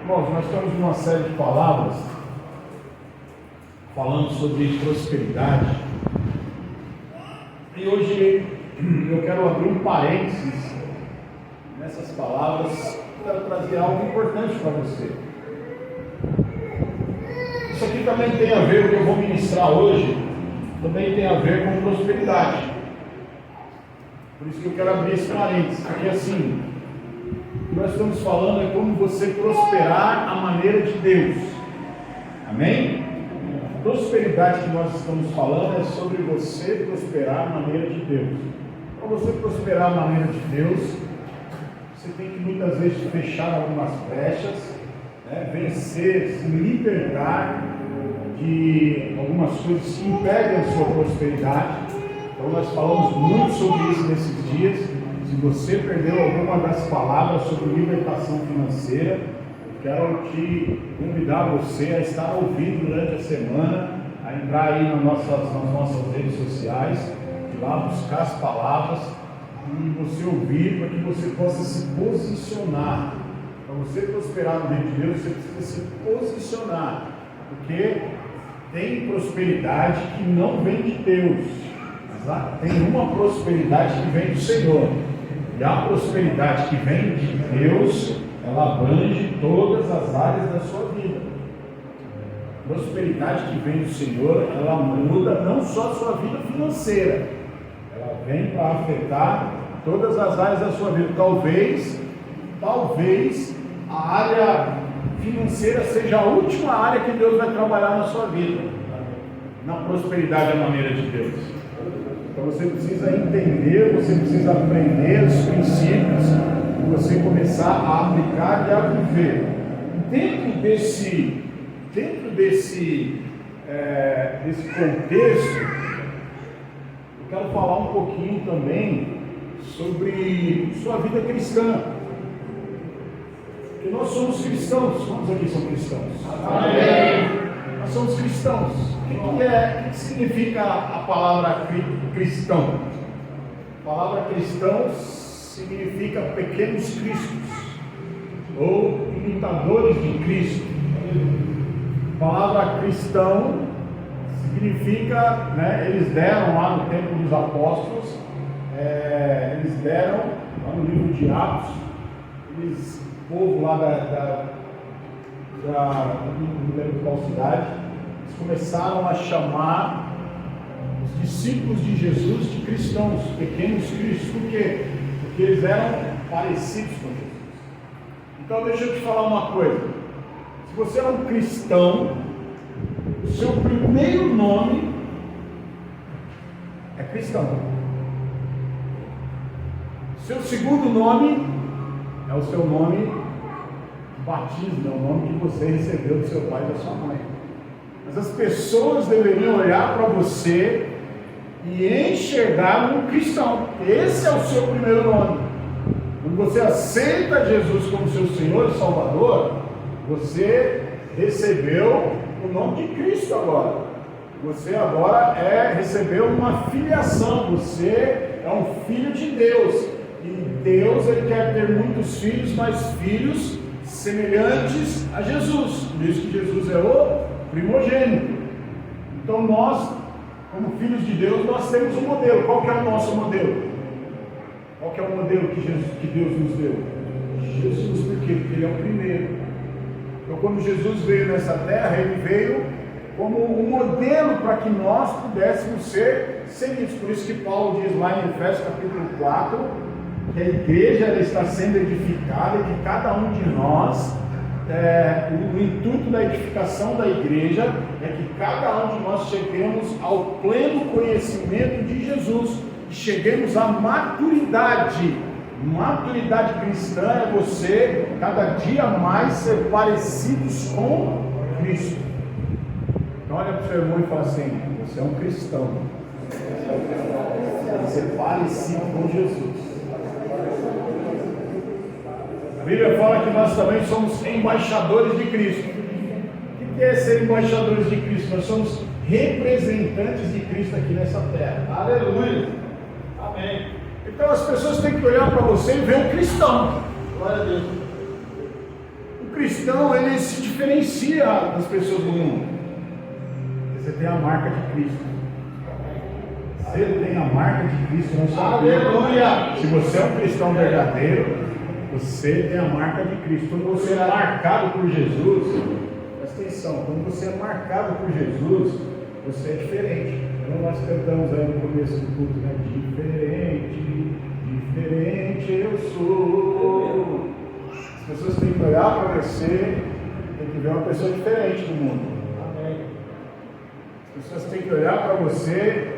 Irmãos, nós estamos numa série de palavras falando sobre prosperidade. E hoje eu quero abrir um parênteses nessas palavras. Quero trazer algo importante para você. Isso aqui também tem a ver, o que eu vou ministrar hoje, também tem a ver com prosperidade. Por isso que eu quero abrir esse parênteses, porque assim, o que nós estamos falando é como você prosperar à maneira de Deus. Amém? A prosperidade que nós estamos falando é sobre você prosperar à maneira de Deus. Para você prosperar à maneira de Deus, você tem que muitas vezes fechar algumas brechas, vencer, se libertar de algumas coisas que impedem a sua prosperidade. Então nós falamos muito sobre isso nesses dias. Se você perdeu alguma das palavras sobre libertação financeira, eu quero te convidar você a estar ouvindo durante a semana, a entrar aí nas nossas redes sociais, ir lá buscar as palavras e você ouvir, para que você possa se posicionar. Para você prosperar no reino de Deus, você precisa se posicionar, porque tem prosperidade que não vem de Deus, mas tem uma prosperidade que vem do Senhor. E a prosperidade que vem de Deus, ela abrange todas as áreas da sua vida. A prosperidade que vem do Senhor, ela muda não só a sua vida financeira, ela vem para afetar todas as áreas da sua vida. Talvez a área financeira seja a última área que Deus vai trabalhar na sua vida, na prosperidade à maneira de Deus. Então você precisa entender, você precisa aprender os princípios e você começar a aplicar e a viver. Dentro desse contexto, eu quero falar um pouquinho também sobre sua vida cristã. Porque nós somos cristãos. Quantos aqui são cristãos? Amém. Nós somos cristãos. O que significa a palavra cristão? A palavra cristão significa pequenos cristos, ou imitadores de Cristo. A palavra cristão significa, eles deram lá no tempo dos apóstolos, eles deram lá no livro de Atos, o povo lá não lembro qual cidade, eles começaram a chamar os discípulos de Jesus de cristãos, pequenos cristos. Por quê? Porque eles eram parecidos com Jesus. Então deixa eu te falar uma coisa. Se você é um cristão, o seu primeiro nome é cristão. Seu segundo nome é o seu nome batismo, é o nome que você recebeu do seu pai e da sua mãe. Mas as pessoas deveriam olhar para você e enxergar um cristão. Esse é o seu primeiro nome. Quando você aceita Jesus como seu Senhor e Salvador, você recebeu o nome de Cristo agora. Você agora recebeu uma filiação. Você é um filho de Deus. E Deus, Ele quer ter muitos filhos, mas filhos semelhantes a Jesus. Por isso que Jesus é o primogênito. Então nós, como filhos de Deus, nós temos um modelo. Qual que é o nosso modelo? Qual que é o modelo que Deus nos deu? Jesus. Por quê? Porque Ele é o primeiro. Então quando Jesus veio nessa terra, Ele veio como um modelo para que nós pudéssemos ser seguidos. Por isso que Paulo diz lá em Efésios capítulo 4, que a igreja ela está sendo edificada e que cada um de nós, o intuito da edificação da igreja é que cada um de nós cheguemos ao pleno conhecimento de Jesus e cheguemos à maturidade. Maturidade cristã é você cada dia mais ser parecidos com Cristo. Então olha para o seu irmão e fala assim: você é um cristão, você tem que ser parecido com Jesus. A Bíblia fala que nós também somos embaixadores de Cristo. O que é ser embaixadores de Cristo? Nós somos representantes de Cristo aqui nessa terra. Aleluia! Amém! Então as pessoas têm que olhar para você e ver um cristão. Glória a Deus. O cristão, ele se diferencia das pessoas do mundo. Você tem a marca de Cristo. Você tem a marca de Cristo na sua vida. Aleluia! Se você é um cristão verdadeiro, você tem a marca de Cristo. Quando você é marcado por Jesus, presta atenção, quando você é marcado por Jesus, você é diferente. Então nós cantamos aí no começo do culto, né? Diferente, diferente eu sou. As pessoas têm que olhar para você, tem que ver uma pessoa diferente do mundo. Amém. As pessoas têm que olhar para você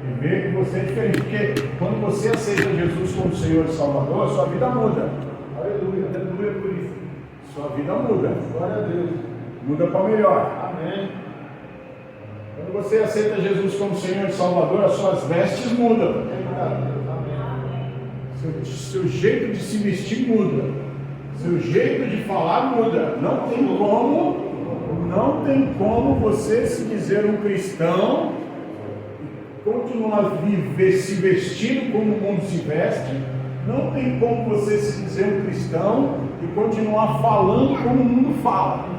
e ver que você é diferente. Porque quando você aceita Jesus como Senhor e Salvador, sua vida muda. Aleluia, aleluia por isso. Sua vida muda. Glória a Deus. Muda para melhor. Amém. Quando você aceita Jesus como Senhor e Salvador, as suas vestes mudam. Seu jeito de se vestir muda. Seu jeito de falar muda. Não tem como você se dizer um cristão e continuar se vestindo como o mundo se veste. Não tem como você se dizer um cristão e continuar falando como o mundo fala.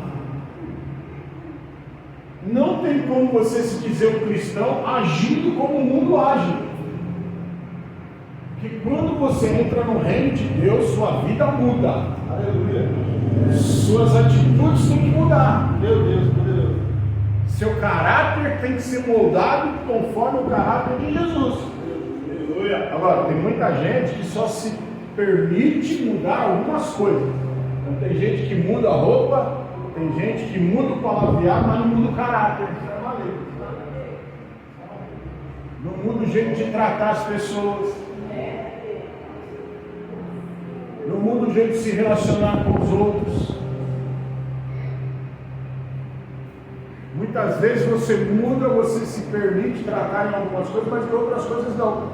Não tem como você se dizer um cristão agindo como o mundo age. Porque quando você entra no reino de Deus, sua vida muda. Aleluia. Suas atitudes têm que mudar. Meu Deus, meu Deus. Seu caráter tem que ser moldado conforme o caráter de Jesus. Aleluia. Agora, tem muita gente que só se permite mudar algumas coisas. Então tem gente que muda a roupa, tem gente que muda o palavrear, mas não muda o caráter. Não muda o jeito de tratar as pessoas. Não muda o jeito de se relacionar com os outros. Muitas vezes você muda, você se permite tratar em algumas coisas, mas em outras coisas não.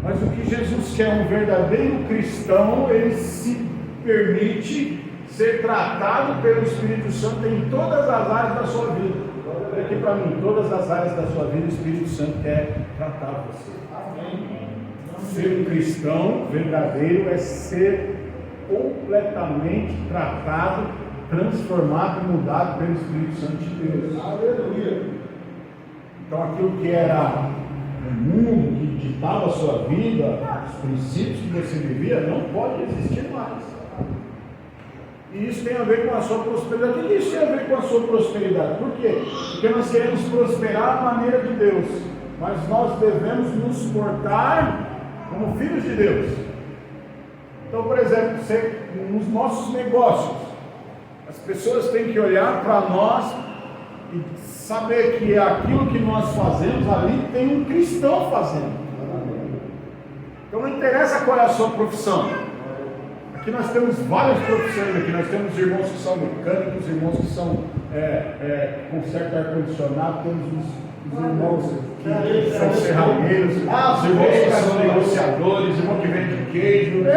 Mas o que Jesus quer, um verdadeiro cristão, ele se permite ser tratado pelo Espírito Santo em todas as áreas da sua vida. Olha aqui para mim, todas as áreas da sua vida, o Espírito Santo quer tratar você. Amém. Ser um cristão verdadeiro é ser completamente tratado, transformado e mudado pelo Espírito Santo de Deus. Aleluia. Então aquilo que era o mundo que ditava a sua vida, os princípios que você vivia, não pode existir mais. E isso tem a ver com a sua prosperidade. O que isso tem a ver com a sua prosperidade? Por quê? Porque nós queremos prosperar à maneira de Deus, mas nós devemos nos portar como filhos de Deus. Então, por exemplo, nos nossos negócios, as pessoas têm que olhar para nós e saber que aquilo que nós fazemos ali tem um cristão fazendo. Então não interessa qual é a sua profissão. Aqui nós temos várias profissões aqui. Nós temos irmãos que são mecânicos, irmãos que são consertam ar-condicionado, temos os irmãos que são serralheiros, os irmãos que são negociadores, irmão que vende queijo, irmão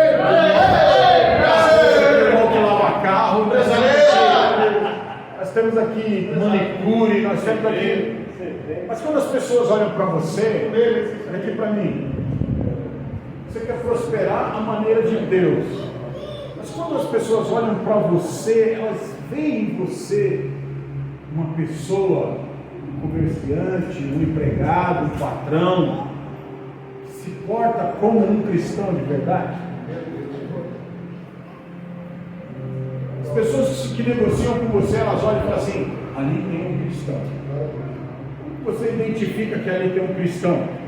que lava carro. Nós temos aqui manicure, nós temos aqui. Mas quando as pessoas olham para você, olha aqui para mim, você quer prosperar à maneira de Deus. Mas quando as pessoas olham para você, elas veem em você uma pessoa, um comerciante, um empregado, um patrão, que se porta como um cristão de verdade. As pessoas que negociam com você, elas olham e falam assim: ali tem um cristão. Como você identifica que ali tem um cristão?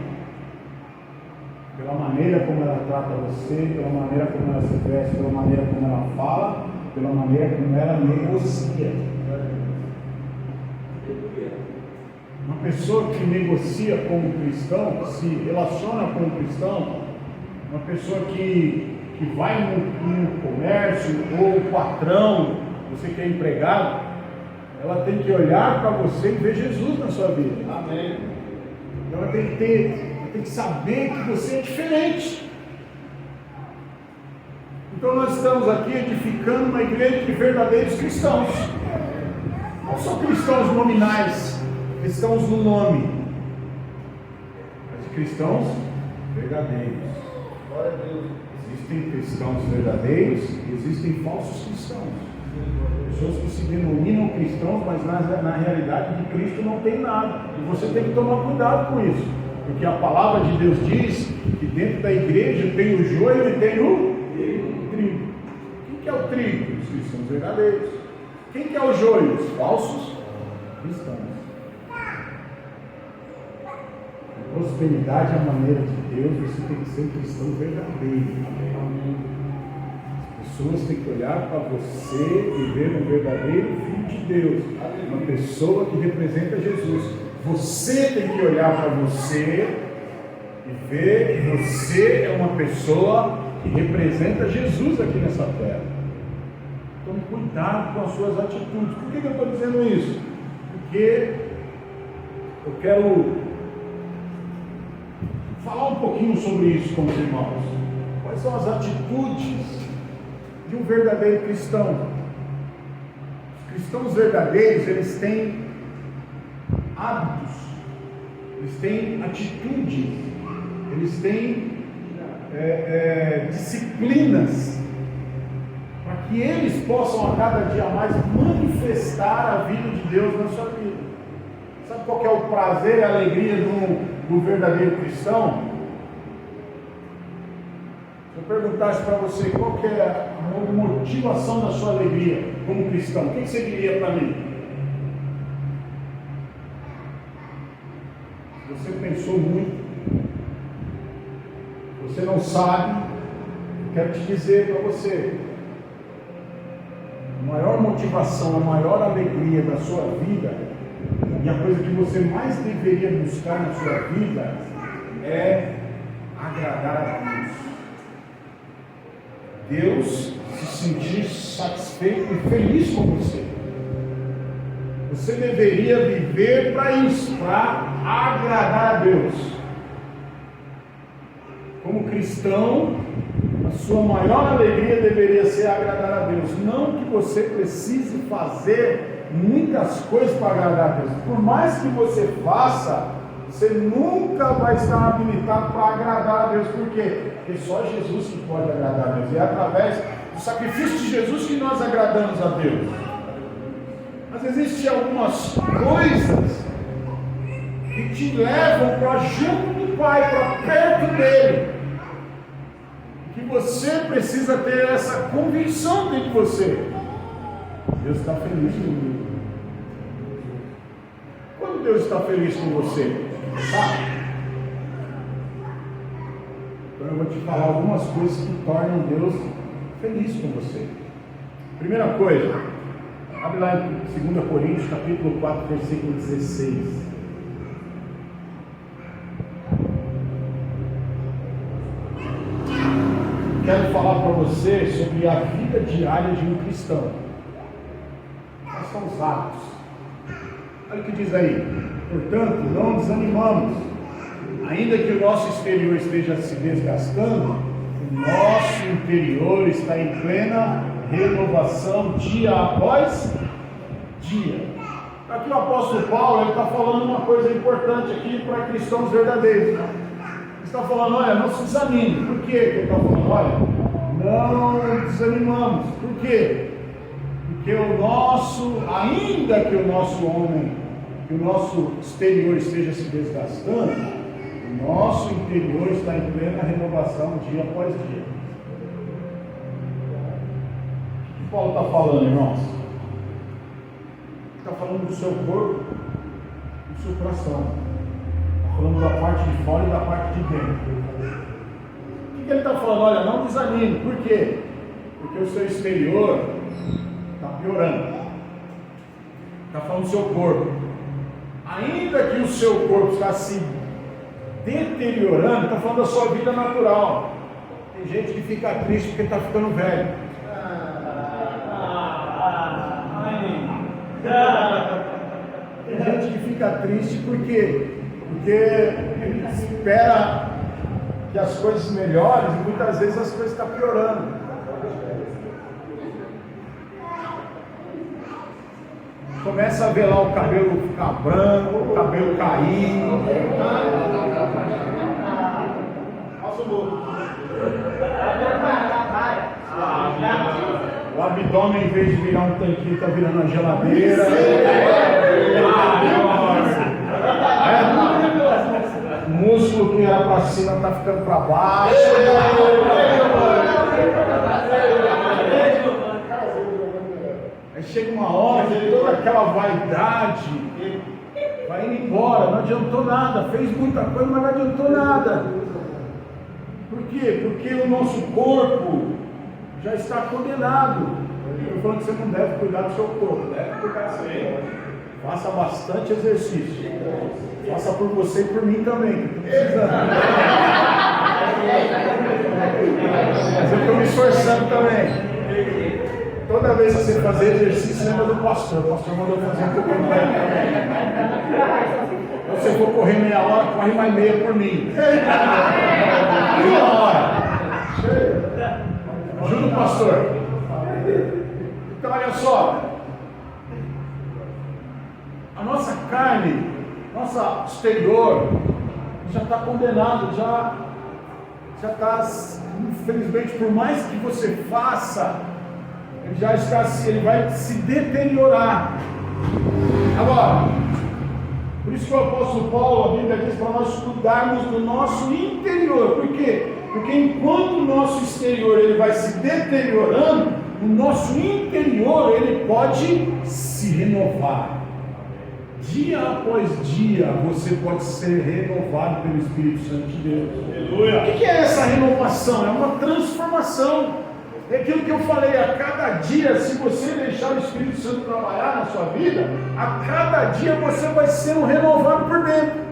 Pela maneira como ela trata você, pela maneira como ela se veste, pela maneira como ela fala, pela maneira como ela negocia. Uma pessoa que negocia como cristão, que se relaciona com um cristão, uma pessoa que vai no comércio, ou o patrão, você que é empregado, ela tem que olhar para você e ver Jesus na sua vida. Amém. Ela tem que saber que você é diferente. Então nós estamos aqui edificando uma igreja de verdadeiros cristãos. Não são cristãos nominais, cristãos no nome, mas de cristãos verdadeiros. Glória a Deus. Existem cristãos verdadeiros e existem falsos cristãos. Pessoas que se denominam cristãos, mas na realidade de Cristo não tem nada. E você tem que tomar cuidado com isso. Porque a palavra de Deus diz que dentro da igreja tem o joio e tem o trigo. Quem que é o trigo? Os cristãos verdadeiros. Quem que é o joio? Os falsos cristãos. A prosperidade é a maneira de Deus, você tem que ser um cristão verdadeiro. As pessoas têm que olhar para você e ver um verdadeiro filho de Deus, uma pessoa que representa Jesus. Você tem que olhar para você e ver que você é uma pessoa que representa Jesus aqui nessa terra. Tome cuidado com as suas atitudes. Por que eu estou dizendo isso? Porque eu quero falar um pouquinho sobre isso com os irmãos. Quais são as atitudes de um verdadeiro cristão? Os cristãos verdadeiros, eles têm hábitos, eles têm atitudes, eles têm disciplinas, para que eles possam a cada dia mais manifestar a vida de Deus na sua vida. Sabe qual que é o prazer e a alegria do verdadeiro cristão? Se eu perguntasse para você qual que é a motivação da sua alegria como cristão, o que você diria para mim? Você pensou muito, você não sabe, eu quero te dizer para você, a maior motivação, a maior alegria da sua vida, e a coisa que você mais deveria buscar na sua vida, é agradar a Deus. Deus se sentir satisfeito e feliz com você. Você deveria viver para isso, para agradar a Deus. Como cristão, a sua maior alegria deveria ser agradar a Deus. Não que você precise fazer muitas coisas para agradar a Deus. Por mais que você faça, você nunca vai estar habilitado para agradar a Deus. Por quê? Porque só Jesus que pode agradar a Deus. E é através do sacrifício de Jesus que nós agradamos a Deus. Mas existem algumas coisas que te levam para junto do Pai, para perto dele, que você precisa ter essa convicção dentro de você. Deus está feliz comigo. Quando Deus está feliz com você, sabe? Então eu vou te falar algumas coisas que tornam Deus feliz com você. Primeira coisa, abre lá em 2 Coríntios, capítulo 4, versículo 16. Quero falar para você sobre a vida diária de um cristão. Quais são os hábitos? Olha o que diz aí. Portanto, não desanimamos. Ainda que o nosso exterior esteja se desgastando, o nosso interior está em plena renovação dia após dia. Aqui o apóstolo Paulo ele está falando uma coisa importante aqui para cristãos verdadeiros. Ele está falando, olha, não se desanime. Por quê que ele está falando? Olha, não desanimamos. Por quê? Porque o nosso, ainda que o nosso homem, que o nosso exterior esteja se desgastando, o nosso interior está em plena renovação dia após dia. O que Paulo está falando, irmãos? Ele está falando do seu corpo e do seu coração. Está falando da parte de fora e da parte de dentro. O que ele está falando? Olha, não desanime. Por quê? Porque o seu exterior está piorando. Está falando do seu corpo. Ainda que o seu corpo está se deteriorando, está falando da sua vida natural. Tem gente que fica triste porque está ficando velho. Tem gente que fica triste porque ele espera que as coisas melhorem e muitas vezes as coisas estão piorando. Começa a ver lá o cabelo ficar branco, o cabelo cair. O abdômen, em vez de virar um tanquinho, está virando uma geladeira. O músculo que era para cima está ficando para baixo. Aí chega uma hora que toda aquela vaidade vai indo embora, não adiantou nada, fez muita coisa, mas não adiantou nada. Por quê? Porque o nosso corpo já está condenado. Eu estou falando que você não deve cuidar do seu corpo, deve cuidar sim. Faça bastante exercício. Faça por você e por mim também. Mas eu estou me esforçando também. Toda vez que você fazer exercício, lembra do pastor. O pastor mandou fazer um pouquinho mais. Se você for correr meia hora, corre mais meia por mim. Meia hora. Ajuda o pastor. Então, olha só. A nossa carne, nossa exterior, já está condenado, já está, infelizmente, por mais que você faça, ele vai se deteriorar. Agora, por isso que o apóstolo Paulo, a Bíblia diz para nós cuidarmos do nosso interior. Por quê? Porque enquanto o nosso exterior ele vai se deteriorando, o nosso interior ele pode se renovar. Dia após dia você pode ser renovado pelo Espírito Santo de Deus. Aleluia. O que é essa renovação? É uma transformação. É aquilo que eu falei, a cada dia, se você deixar o Espírito Santo trabalhar na sua vida, a cada dia você vai sendo renovado por dentro.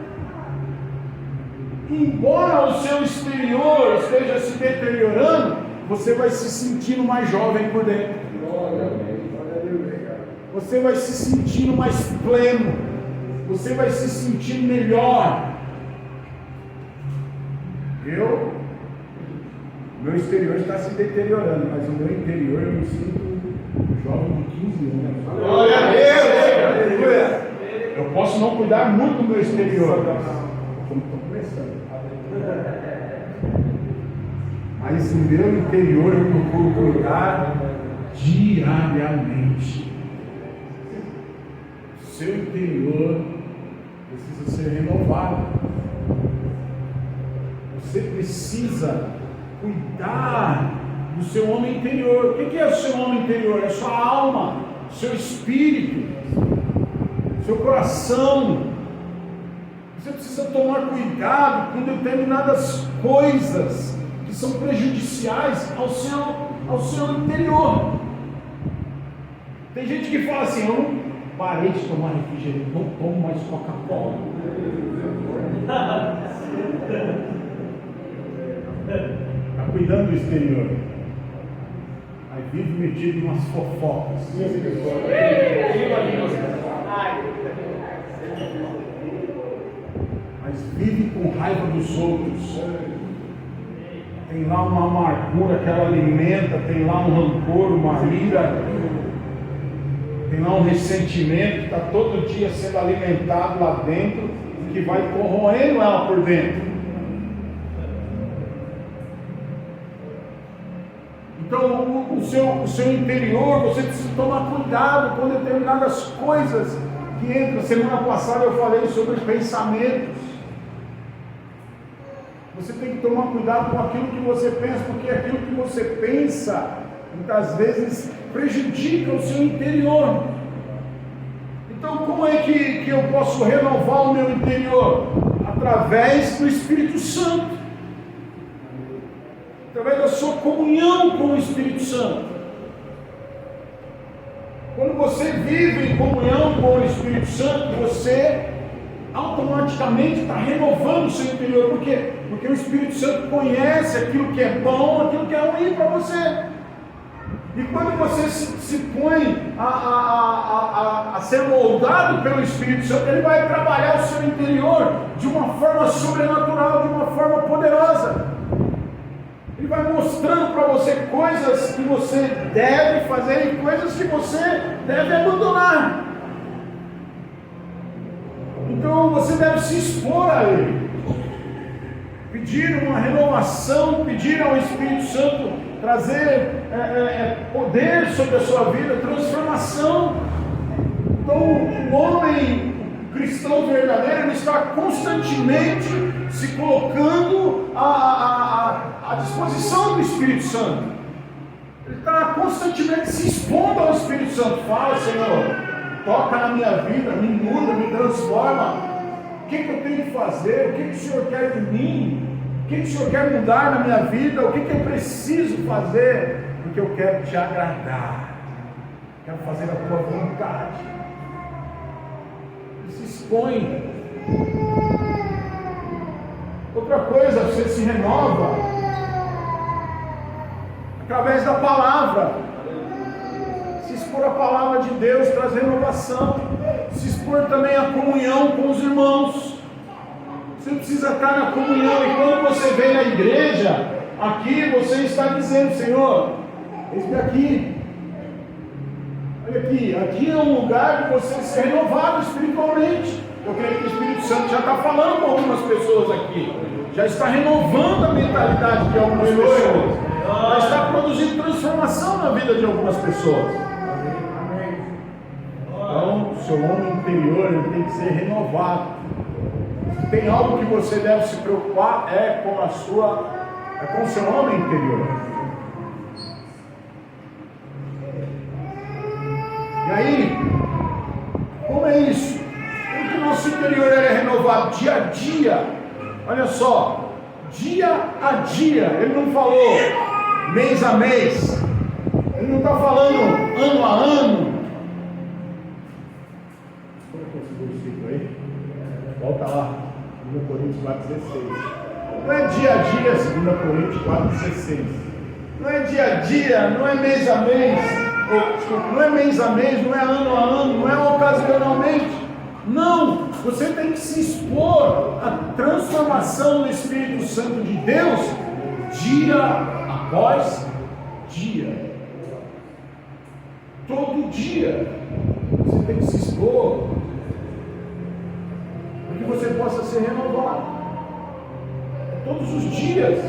Embora o seu exterior esteja se deteriorando, você vai se sentindo mais jovem por dentro. Você vai se sentindo mais pleno. Você vai se sentir melhor. Meu exterior está se deteriorando, mas o meu interior eu me sinto jovem de 15 anos. Glória a Deus! Eu posso não cuidar muito do meu exterior, como estou começando. Mas o meu interior eu procuro cuidar diariamente. O seu interior precisa ser renovado. Você precisa cuidar do seu homem interior. O que é o seu homem interior? É a sua alma, seu espírito, seu coração. Você precisa tomar cuidado com determinadas coisas que são prejudiciais ao seu interior. Tem gente que fala assim: eu não parei de tomar refrigerante, não tomo mais Coca-Cola. Está cuidando do exterior, aí vive metido em umas fofocas, mas vive com raiva dos outros. Tem lá uma amargura que ela alimenta, tem lá um rancor, uma ira, tem lá um ressentimento que está todo dia sendo alimentado lá dentro, que vai corroendo ela por dentro. Então, o seu interior, você precisa tomar cuidado com determinadas coisas que entram. Semana passada eu falei sobre pensamentos. Você tem que tomar cuidado com aquilo que você pensa, porque aquilo que você pensa, muitas vezes, prejudica o seu interior. Então, como é que eu posso renovar o meu interior? Através do Espírito Santo. Através da sua comunhão com o Espírito Santo. Quando você vive em comunhão com o Espírito Santo, você automaticamente está renovando o seu interior. Por quê? Porque o Espírito Santo conhece aquilo que é bom, aquilo que é ruim para você. E quando você se põe a ser moldado pelo Espírito Santo, ele vai trabalhar o seu interior de uma forma sobrenatural, de uma forma poderosa. Ele vai mostrando para você coisas que você deve fazer e coisas que você deve abandonar. Então você deve se expor a Ele. pedir uma renovação, pedir ao Espírito Santo trazer poder sobre a sua vida, transformação. Então o homem cristão verdadeiro, ele está constantemente se colocando à disposição do Espírito Santo. Ele está constantemente se expondo ao Espírito Santo. Fala, Senhor, toca na minha vida, me muda, me transforma. O que eu tenho que fazer? O que o Senhor quer de mim? O que o Senhor quer mudar na minha vida? O que eu preciso fazer? Porque eu quero te agradar, quero fazer a tua vontade. Ele se expõe. Outra coisa, você se renova através da palavra. Se expor a palavra de Deus traz renovação. Se expor também a comunhão com os irmãos. Você precisa estar na comunhão. E quando você vem na igreja, aqui você está dizendo: Senhor, eis-me aqui. Olha aqui, aqui é um lugar de você ser renovado espiritualmente. Eu creio que o Espírito Santo já está falando com algumas pessoas aqui, já está renovando a mentalidade de algumas pessoas, já está produzindo transformação na vida de algumas pessoas. Então, o seu homem interior, ele tem que ser renovado. Se tem algo que você deve se preocupar, é com o seu homem interior. E aí, como é isso? Como que o nosso interior é renovado dia a dia? Olha só, dia a dia. Ele não falou mês a mês, ele não está falando ano a ano. Volta lá, 2 Coríntios 4,16. Não é dia a dia, 2 Coríntios 4,16. Não é dia a dia, não é mês a mês, não é mês a mês, não é ano a ano, não é ocasionalmente. Não, você tem que se expor à transformação do Espírito Santo de Deus, dia após dia. Todo dia, você tem que se expor, para que você possa ser renovado. Todos os dias,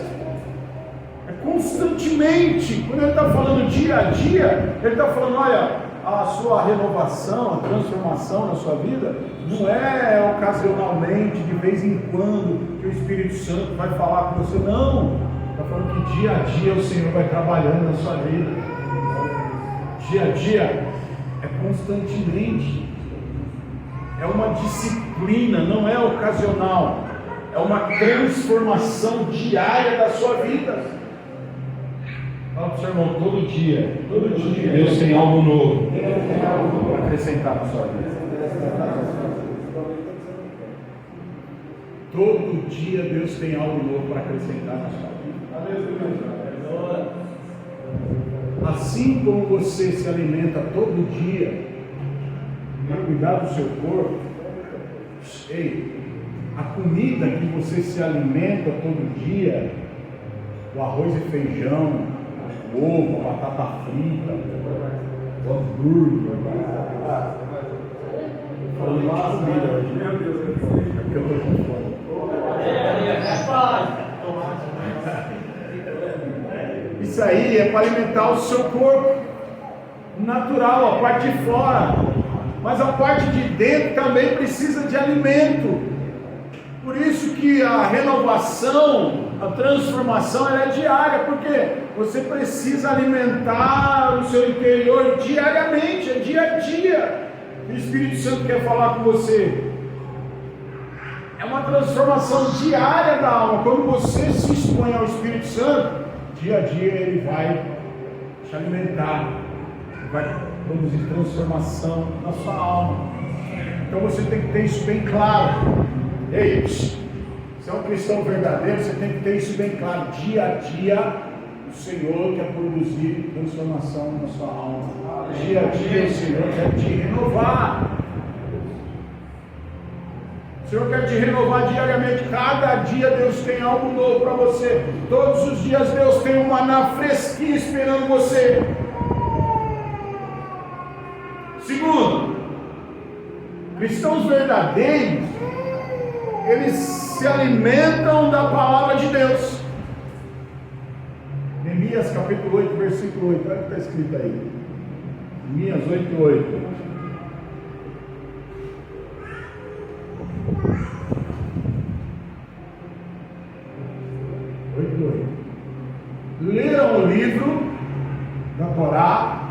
constantemente. Quando ele está falando dia a dia, ele está falando: olha, a sua renovação, a transformação na sua vida não é ocasionalmente, de vez em quando, que o Espírito Santo vai falar com você. Não, está falando que dia a dia o Senhor vai trabalhando na sua vida. Dia a dia é constantemente, é uma disciplina, não é ocasional, é uma transformação diária da sua vida. Fala para o seu irmão: todo dia Deus tem algo novo para acrescentar na sua vida. Todo dia Deus tem algo novo para acrescentar na sua vida. Assim como você se alimenta todo dia para cuidar do seu corpo, a comida que você se alimenta todo dia, o arroz e feijão, o ovo, a batata frita, o hambúrguer, falando de comida hoje, meu Deus, é porque eu estou com fome. Isso aí é para alimentar o seu corpo natural, a parte de fora, mas a parte de dentro também precisa de alimento. Por isso que a renovação, a transformação, ela é diária, porque você precisa alimentar o seu interior diariamente, é dia a dia. O Espírito Santo quer falar com você. É uma transformação diária da alma. Quando você se expõe ao Espírito Santo, dia a dia ele vai te alimentar, vai produzir transformação na sua alma. Então você tem que ter isso bem claro. Ei, se é um cristão verdadeiro, você tem que ter isso bem claro. Dia a dia o Senhor quer produzir transformação na sua alma. Dia a dia o Senhor quer te renovar. O Senhor quer te renovar diariamente. Cada dia Deus tem algo novo para você. Todos os dias Deus tem um maná fresquinho esperando você. Segundo, cristãos verdadeiros, eles se alimentam da palavra de Deus. Neemias capítulo 8, versículo 8, olha o que está escrito aí. Neemias 8, 8. Leram o livro da Torá.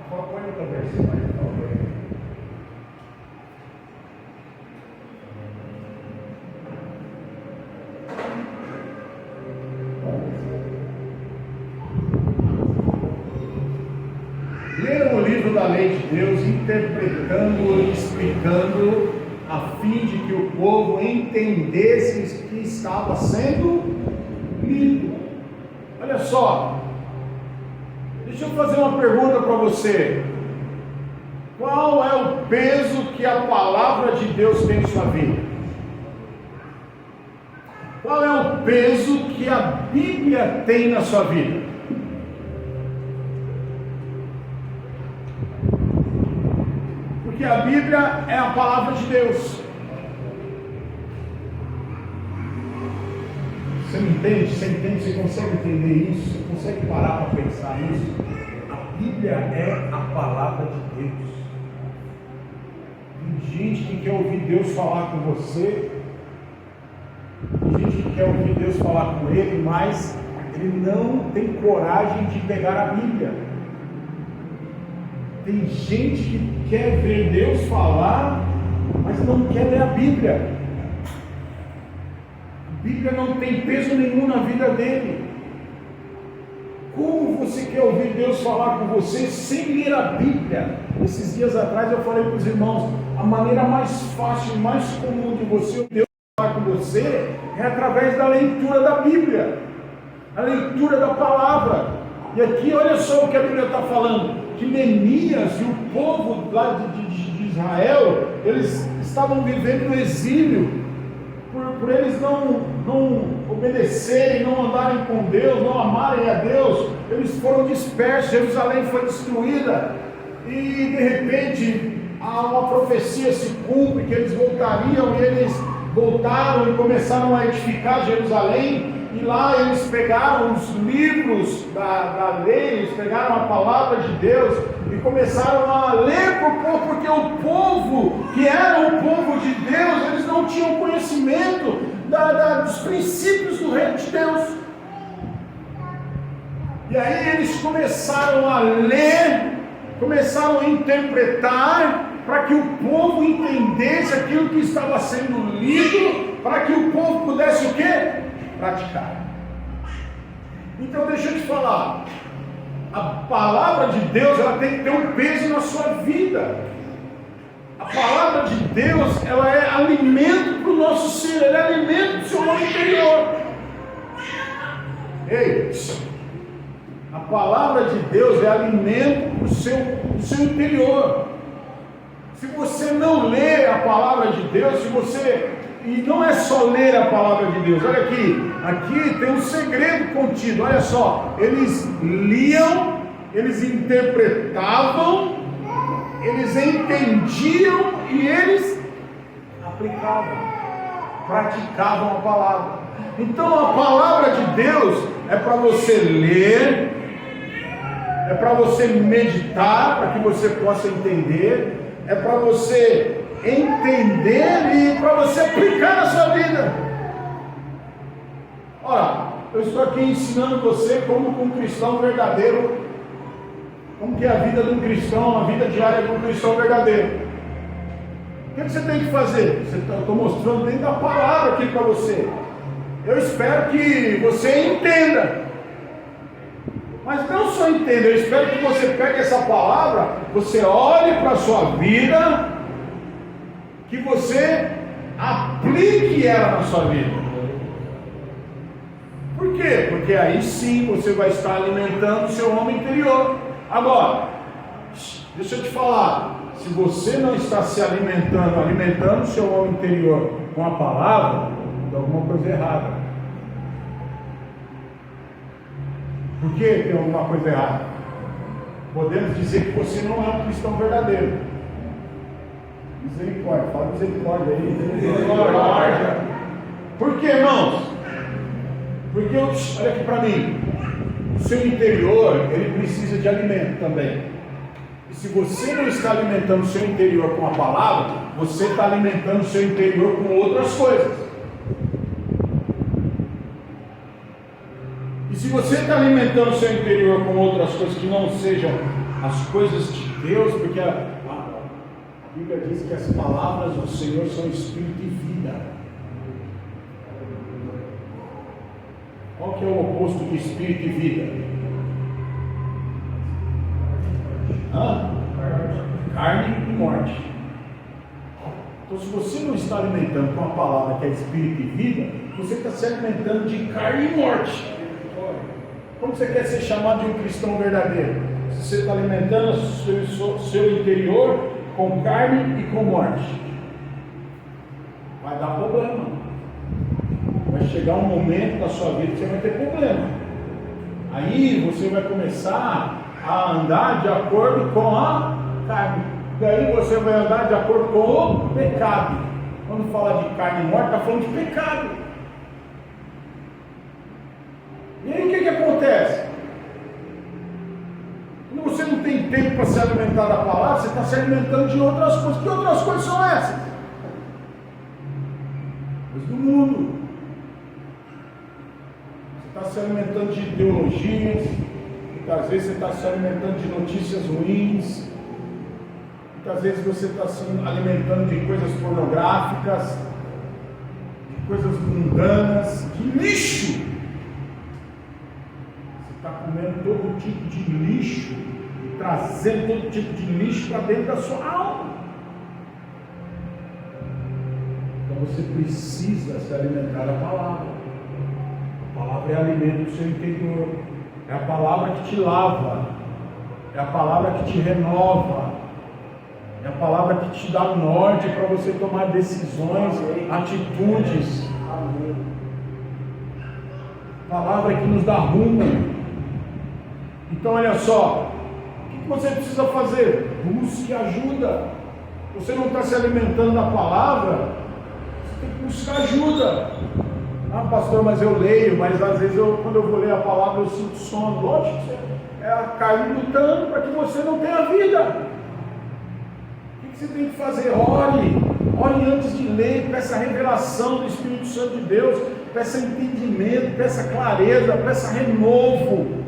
Põe outra versão aí, por favor. Leram o livro da lei de Deus, interpretando e explicando, a fim de que o povo entendesse o que estava sendo lido. Olha só, deixa eu fazer uma pergunta para você. Qual é o peso que a palavra de Deus tem em sua vida? Qual é o peso que a Bíblia tem na sua vida? Porque a Bíblia é a palavra de Deus. Você não entende? Você consegue entender isso? Você consegue parar para pensar nisso? A Bíblia é a palavra de Deus. Tem gente que quer ouvir Deus falar com você, tem gente que quer ouvir Deus falar com ele, mas ele não tem coragem de pegar a Bíblia. Tem gente que quer ver Deus falar, mas não quer ler a Bíblia. A Bíblia não tem peso nenhum na vida dele. Como você quer ouvir Deus falar com você sem ler a Bíblia? Esses dias atrás eu falei para os irmãos, a maneira mais fácil, mais comum de você ouvir Deus falar com você é através da leitura da Bíblia, a leitura da palavra. E aqui olha só o que a Bíblia está falando, que Neemias e o povo lá de Israel, eles estavam vivendo no exílio, por eles não obedecerem, não andarem com Deus, não amarem a Deus, eles foram dispersos, Jerusalém foi destruída, e de repente uma profecia se cumpre, que eles voltariam, e eles voltaram e começaram a edificar Jerusalém, e lá eles pegaram os livros da lei, eles pegaram a palavra de Deus, e começaram a ler para o povo, porque o povo, que era o povo de Deus, eles não tinham conhecimento dos princípios do reino de Deus. E aí eles começaram a ler, começaram a interpretar, para que o povo entendesse aquilo que estava sendo lido, para que o povo pudesse o quê? Praticar. Então deixa eu te falar, a palavra de Deus, ela tem que ter um peso na sua vida. A palavra de Deus, ela é alimento para o nosso ser, ela é alimento para o seu homem interior. Ei, a palavra de Deus é alimento para o seu interior. Se você não lê a palavra de Deus, e não é só ler a palavra de Deus, olha aqui tem um segredo contido, olha só, eles liam, eles interpretavam, eles entendiam e eles aplicavam, praticavam a palavra. Então a palavra de Deus é para você ler, é para você meditar, para que você possa entender, é para você entender e para você aplicar na sua vida. Ora, eu estou aqui ensinando você como um cristão verdadeiro, como que é a vida de um cristão, a vida diária de um cristão verdadeiro. O que você tem que fazer? Eu estou mostrando dentro da palavra aqui para você. Eu espero que você entenda. Mas não só entenda, eu espero que você pegue essa palavra, você olhe para a sua vida, que você aplique ela na sua vida. Por quê? Porque aí sim você vai estar alimentando o seu homem interior. Agora, deixa eu te falar, se você não está se alimentando o seu homem interior com a palavra, tem alguma coisa errada. Por que tem alguma coisa errada? Podemos dizer que você não é um cristão verdadeiro. Misericórdia, fala misericórdia aí. Misericórdia. Por que, irmãos? Porque, olha aqui para mim, o seu interior, ele precisa de alimento também. E se você não está alimentando o seu interior com a palavra, você está alimentando o seu interior com outras coisas. E se você está alimentando o seu interior com outras coisas que não sejam as coisas de Deus, porque a Bíblia diz que as palavras do Senhor são espírito e vida. Qual que é o oposto de espírito e vida? Carne e morte. Então, se você não está alimentando com a palavra que é espírito e vida, você está se alimentando de carne e morte. Como você quer ser chamado de um cristão verdadeiro? Se você está alimentando o seu interior com carne e com morte, vai dar problema. Vai chegar um momento da sua vida que você vai ter problema. Aí você vai começar a andar de acordo com a carne. Daí você vai andar de acordo com o pecado. Quando fala de carne morta, está falando de pecado. E aí o que acontece? Quando você não tem tempo para se alimentar da palavra, você está se alimentando de outras coisas. Que outras coisas são essas? Coisas do mundo. Você está se alimentando de ideologias. Muitas vezes você está se alimentando de notícias ruins. Muitas vezes você está se alimentando de coisas pornográficas, de coisas mundanas, de lixo. Você está comendo todo tipo de lixo, trazendo todo tipo de lixo para dentro da sua alma. Então você precisa se alimentar da palavra. A palavra é alimento do seu interior. É a palavra que te lava. É a palavra que te renova. É a palavra que te dá norte para você tomar decisões, atitudes. Palavra que nos dá rumo. Então olha só, o que você precisa fazer? Busque ajuda. Você não está se alimentando da palavra, você tem que buscar ajuda. Ah, pastor, mas eu leio, mas às vezes quando eu vou ler a palavra eu sinto sono. Lógico, é a carne lutando para que você não tenha vida. O que você tem que fazer? Ore antes de ler, peça revelação do Espírito Santo de Deus, peça entendimento, peça clareza, peça renovo.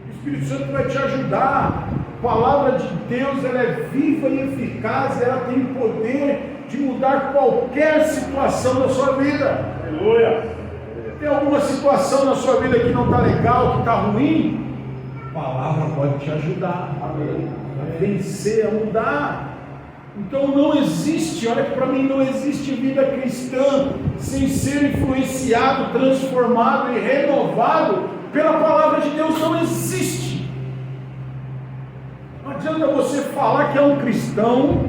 O Espírito Santo vai te ajudar. A palavra de Deus, ela é viva e eficaz, ela tem o poder de mudar qualquer situação da sua vida. Aleluia! Tem alguma situação na sua vida que não está legal, que está ruim? A palavra pode te ajudar. Amém. A vencer, a mudar. Então não existe, olha que para mim não existe vida cristã sem ser influenciado, transformado e renovado pela palavra de Deus. Não existe. Não adianta você falar que é um cristão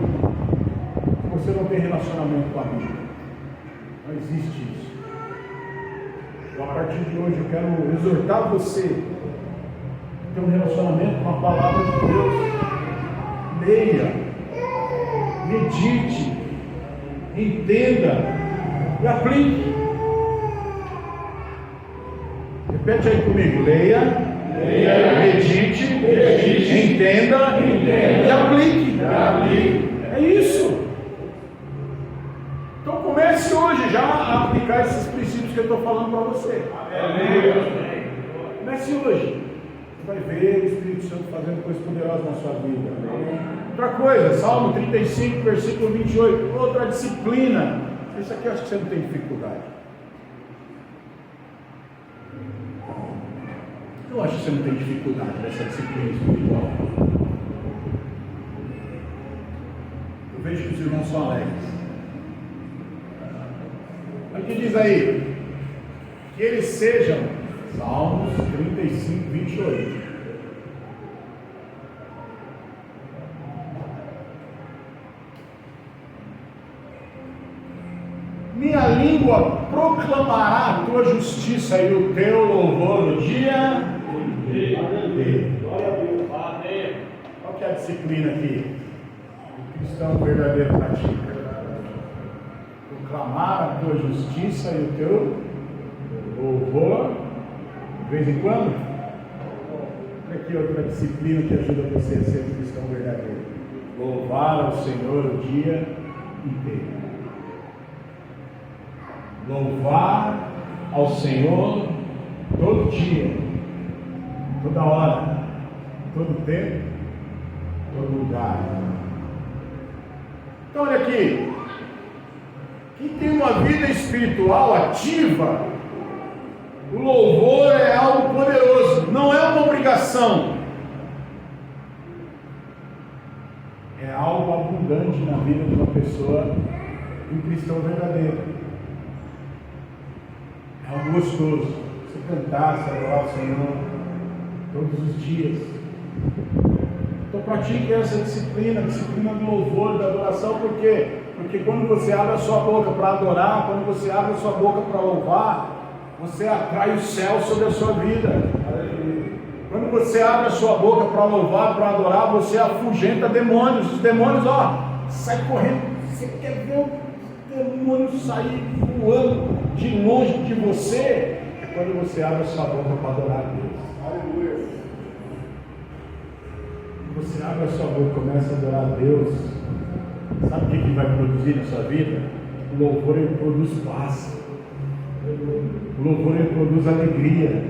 se você não tem relacionamento com a Bíblia. Não existe isso. Então, a partir de hoje eu quero exortar você a ter um relacionamento com a palavra de Deus. Leia, medite, entenda e aplique. Repete aí comigo: leia, medite, entenda e aplique. É isso. Então comece hoje já a aplicar esses princípios que eu estou falando para você. Comece hoje. Você vai ver o Espírito Santo fazendo coisas poderosas na sua vida. Outra coisa, Salmo 35, versículo 28. Outra disciplina. Isso aqui eu acho que você não tem dificuldade. Eu acho que você não tem dificuldade nessa disciplina espiritual. Eu vejo que os irmãos são alegres. O que diz aí? Que eles sejam, Salmos 35, 28. Minha língua proclamará a tua justiça e o teu louvor no dia inteiro. Glória a Deus. Qual que é a disciplina aqui? cristão verdadeiro pratica? Proclamar a tua justiça e o teu louvor, de vez em quando? Olha aqui outra disciplina que ajuda você a ser um cristão verdadeiro: louvar ao Senhor o dia inteiro. Louvar ao Senhor todo dia, toda hora, todo tempo, todo lugar. Então olha aqui, quem tem uma vida espiritual ativa, o louvor é algo poderoso, não é uma obrigação, é algo abundante na vida de uma pessoa, um cristão verdadeiro. É algo gostoso, você cantar, você adorar o Senhor todos os dias. Então pratique essa disciplina, a disciplina do louvor, da adoração. Por quê? Porque quando você abre a sua boca para adorar, quando você abre a sua boca para louvar, você atrai o céu sobre a sua vida. Quando você abre a sua boca para louvar, para adorar, você afugenta demônios. Os demônios, sai correndo. Você quer ver o demônio sair voando de longe de você? É quando você abre a sua boca para adorar a Deus. Aleluia. Você abre a sua boca e começa a adorar a Deus, sabe o que vai produzir na sua vida? O louvor, ele produz paz, o louvor, ele produz alegria,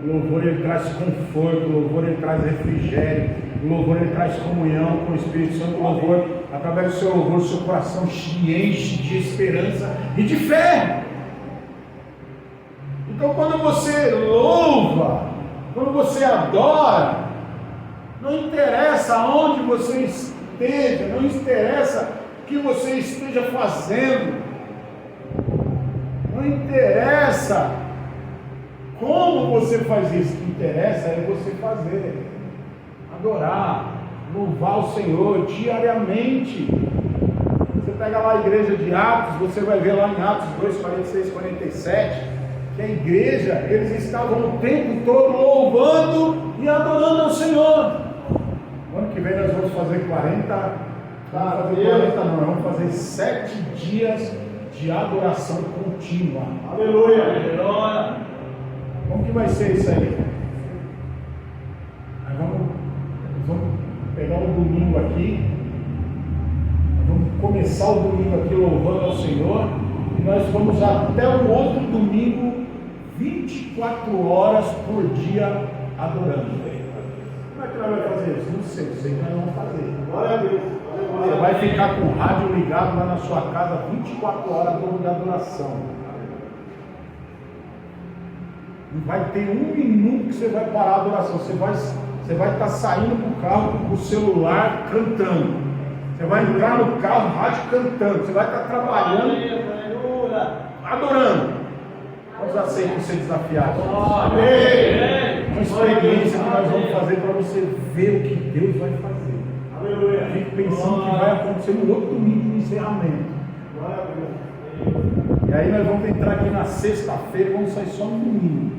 o louvor, ele traz conforto, o louvor, ele traz refrigério, o louvor, ele traz comunhão com o Espírito Santo. O louvor, através do seu louvor, o seu coração se enche de esperança e de fé. Então quando você louva, quando você adora, não interessa aonde você esteja, não interessa o que você esteja fazendo, não interessa como você faz isso, o que interessa é você fazer, adorar, louvar o Senhor diariamente. Você pega lá a igreja de Atos, você vai ver lá em Atos 2, 46, 47, que a igreja, eles estavam o tempo todo louvando e adorando ao Senhor. Ano que vem nós vamos fazer 40, vamos fazer 7 dias de adoração contínua. Aleluia! Aleluia! Como que vai ser isso aí? Nós vamos pegar um domingo aqui, vamos começar o domingo aqui louvando ao Senhor, e nós vamos até o outro domingo, 24 horas por dia adorando. Como é que nós vamos fazer isso? Não sei que nós vamos fazer. Glória a Deus. Você vai ficar com o rádio ligado lá na sua casa 24 horas de adoração. Não vai ter um minuto que você vai parar a adoração. Você vai estar saindo do carro com o celular cantando. Você vai entrar no carro, rádio cantando. Você vai estar trabalhando, adorando. Vamos aceitar ser desafiados. Uma experiência que nós vamos fazer para você ver o que Deus vai fazer. Aleluia. Fique pensando que vai acontecer no outro domingo de encerramento. E aí nós vamos entrar aqui na sexta-feira e vamos sair só no domingo.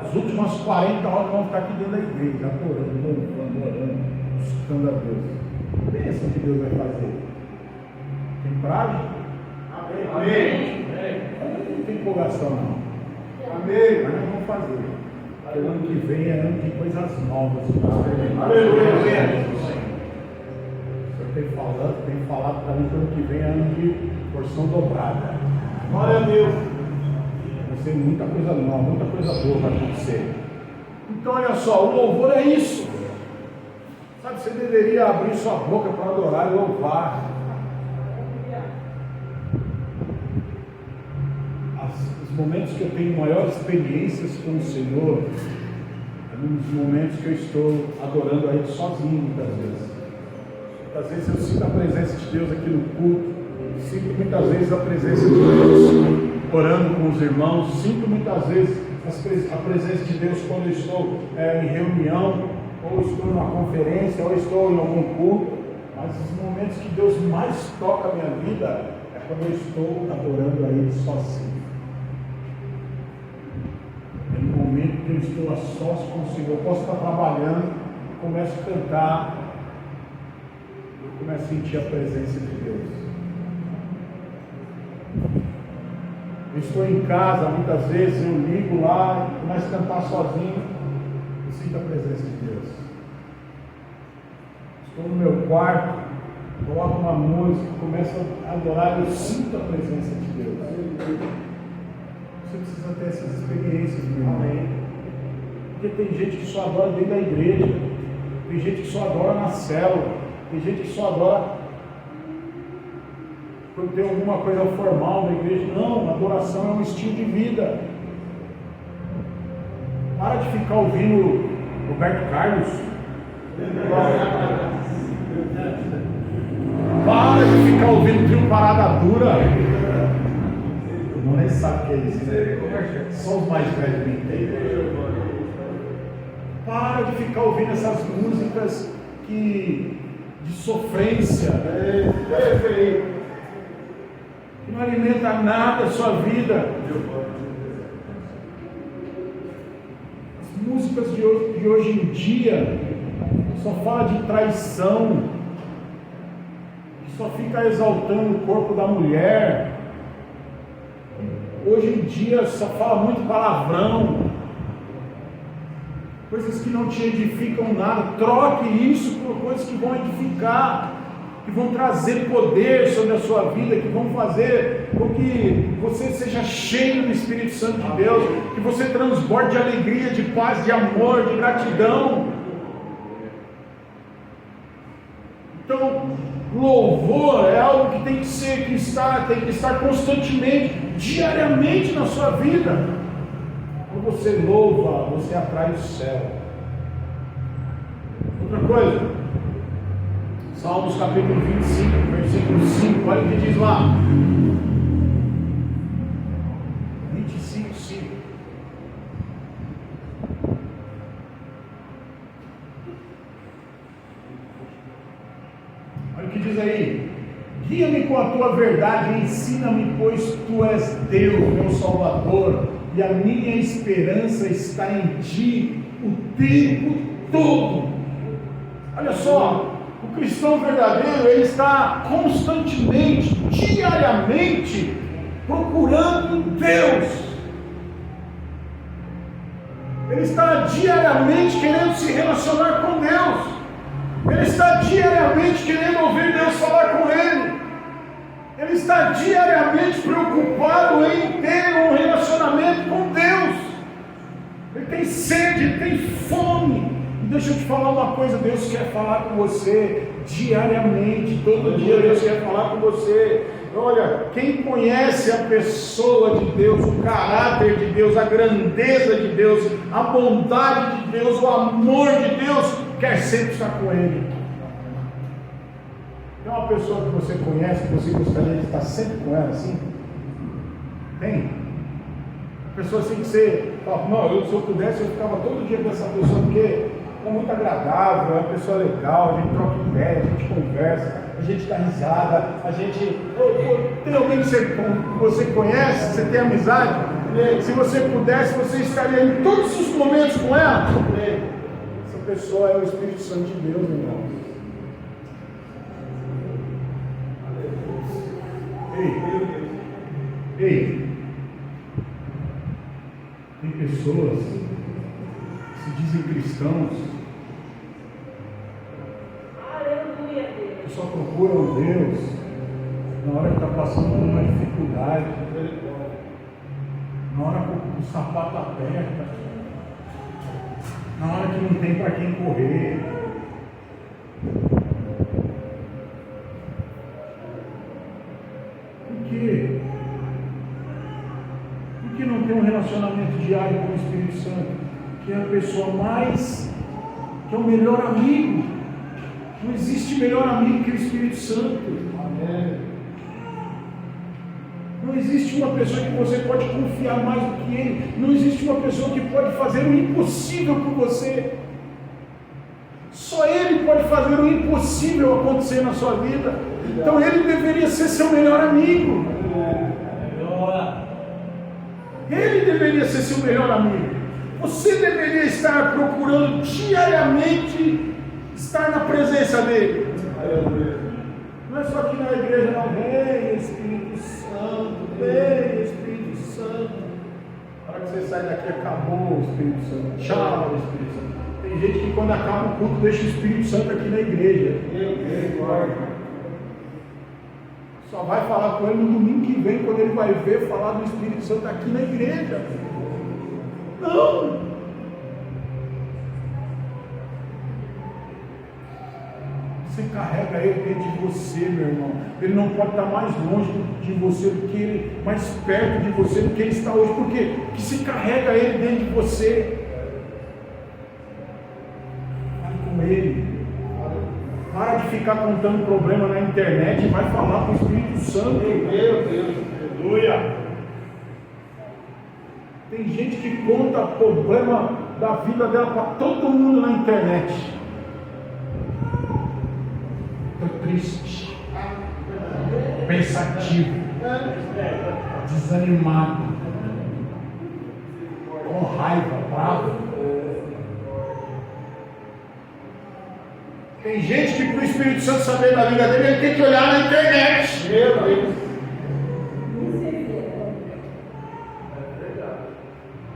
As últimas 40 horas vamos ficar aqui dentro da igreja, adorando, louvando, buscando a Deus. Pensa o que Deus vai fazer. Tem prática? Amém. Não tem empolgação não. Amém. Mas nós vamos fazer. Porque o ano que vem é ano de coisas novas. Aleluia. Eu tenho falado para mim que o ano que vem é ano de porção dobrada. Glória a Deus. Vai ser muita coisa nova, muita coisa boa vai acontecer. Então olha só, o louvor é isso. Sabe, você deveria abrir sua boca para adorar e louvar. Os momentos que eu tenho maiores experiências com o Senhor é nos momentos que eu estou adorando a Ele sozinho, muitas vezes. Muitas vezes eu sinto a presença de Deus aqui no culto, sinto muitas vezes a presença de Deus orando com os irmãos, sinto muitas vezes a presença de Deus quando eu estou em reunião, ou estou numa conferência, ou estou em algum culto. Mas os momentos que Deus mais toca a minha vida é quando eu estou adorando a Ele sozinho. É no momento que eu estou a sós com o Senhor. Eu posso estar trabalhando, começo a cantar, Comece a sentir a presença de Deus. Eu estou em casa, muitas vezes eu ligo lá e começo a cantar sozinho. Eu sinto a presença de Deus. Estou no meu quarto, coloco uma música, começo a adorar, eu sinto a presença de Deus. Você precisa ter essas experiências, meu irmão. Porque tem gente que só adora dentro da igreja, tem gente que só adora na célula, tem gente que só adora quando tem alguma coisa formal na igreja. Não, adoração é um estilo de vida. Para de ficar ouvindo Roberto Carlos. Para de ficar ouvindo Trio Parada Dura. Não nem sabe o que é isso. Só os mais velhos me entendem. Para de ficar ouvindo essas músicas de sofrência. Que não alimenta nada a sua vida. As músicas de hoje em dia só fala de traição, só fica exaltando o corpo da mulher. Hoje em dia só fala muito palavrão, coisas que não te edificam nada. Troque isso por coisas que vão edificar, que vão trazer poder sobre a sua vida, que vão fazer com que você seja cheio do Espírito Santo de Deus, que você transborde de alegria, de paz, de amor, de gratidão. Então, louvor é algo que tem que estar constantemente, diariamente na sua vida. Quando você louva, você atrai o céu. Outra coisa, Salmos capítulo 25, versículo 5, olha o que diz lá. 25, 5. Olha o que diz aí. Guia-me com a tua verdade e ensina-me, pois tu és Deus, meu Salvador, e a minha esperança está em ti o tempo todo. Olha só, o cristão verdadeiro, ele está constantemente, diariamente, procurando Deus. Ele está diariamente querendo se relacionar com Deus. Ele está diariamente querendo ouvir Deus falar com ele. Ele está diariamente preocupado em ter um relacionamento com Deus. Ele tem sede, ele tem fome. E deixa eu te falar uma coisa, Deus quer falar com você diariamente, todo dia Deus quer falar com você. Olha, quem conhece a pessoa de Deus, o caráter de Deus, a grandeza de Deus, a bondade de Deus, o amor de Deus, quer sempre estar com Ele. Tem uma pessoa que você conhece, que você gostaria de estar sempre com ela assim? Tem? Pessoa assim que você fala, não, se eu pudesse eu ficava todo dia com essa pessoa, porque é muito agradável, é uma pessoa legal, a gente troca ideia, a gente conversa, a gente dá risada, a gente... Tem alguém que você conhece, você tem amizade? Se você pudesse, você estaria em todos os momentos com ela? Essa pessoa é o Espírito Santo de Deus, irmão. Ei, tem pessoas que se dizem cristãos, que só procuram Deus na hora que está passando por uma dificuldade, na hora que o sapato aperta, na hora que não tem para quem correr. Por quê? Por que não tem um relacionamento diário com o Espírito Santo? Que é a pessoa que é o melhor amigo. Não existe melhor amigo que o Espírito Santo. Amém. Não existe uma pessoa que você pode confiar mais do que Ele. Não existe uma pessoa que pode fazer o impossível por você. Só Ele pode fazer o impossível acontecer na sua vida. Então Ele deveria ser seu melhor amigo. Ele deveria ser seu melhor amigo. Você deveria estar procurando diariamente estar na presença dEle. Não é só aqui na igreja, não. Vem Espírito Santo, vem Espírito Santo. Na hora que você sai daqui, acabou o Espírito Santo. Tchau, Espírito Santo. Tem gente que quando acaba o culto deixa o Espírito Santo aqui na igreja. Só vai falar com ele no domingo que vem, quando ele vai ver falar do Espírito Santo aqui na igreja. Não! Você carrega ele dentro de você, meu irmão. Ele não pode estar mais longe de você do que ele, mais perto de você do que ele está hoje. Por quê? Porque se carrega ele dentro de você. Fale com ele. Para de ficar contando problema na internet e vai falar com o Espírito Santo. Meu Deus, aleluia. Tem gente que conta problema da vida dela para todo mundo na internet. Estou triste, pensativo, desanimado, com raiva, bravo. Tem gente que para o Espírito Santo saber da vida dele, ele tem que olhar na internet. Meu Deus.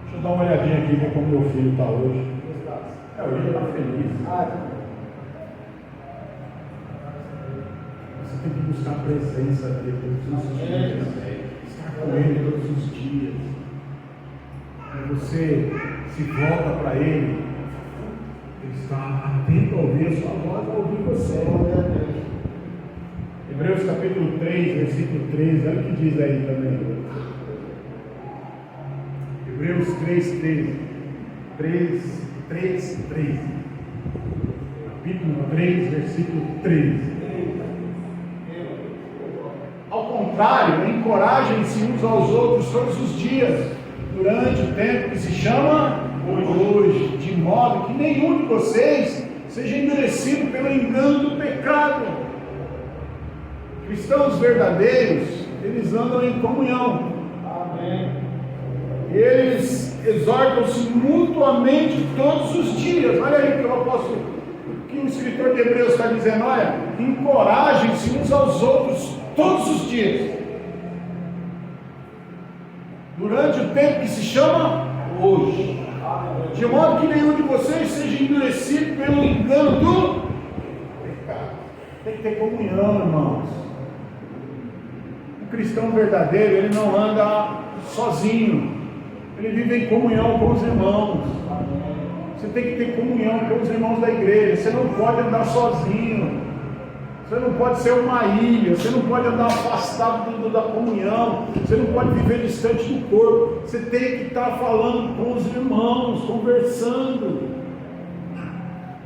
Deixa eu dar uma olhadinha aqui, ver como meu filho está hoje. Hoje ele está feliz. Você tem que buscar a presença dele todos os dias. Estar com ele todos os dias. Quando você se volta para ele, ele está atento a ouvir a sua voz, a ouvir você. Hebreus capítulo 3, versículo 13, olha o que diz aí também. Hebreus 3, 13. Capítulo 3, versículo 13. Ao contrário, encorajem-se uns aos outros todos os dias, durante o tempo que se chama hoje, de modo que nenhum de vocês seja endurecido pelo engano do pecado. Cristãos verdadeiros, eles andam em comunhão. Amém. Eles exortam-se mutuamente todos os dias. Olha aí o que o escritor de Hebreus está dizendo. Olha, encorajem-se uns aos outros todos os dias, durante o tempo que se chama hoje, de modo que nenhum de vocês seja endurecido pelo engano do pecado. Tem que ter comunhão, irmãos. O cristão verdadeiro, ele não anda sozinho, ele vive em comunhão com os irmãos. Você tem que ter comunhão com os irmãos da igreja. Você não pode andar sozinho. Você não pode ser uma ilha, você não pode andar afastado da comunhão, você não pode viver distante do corpo. Você tem que estar falando com os irmãos, conversando.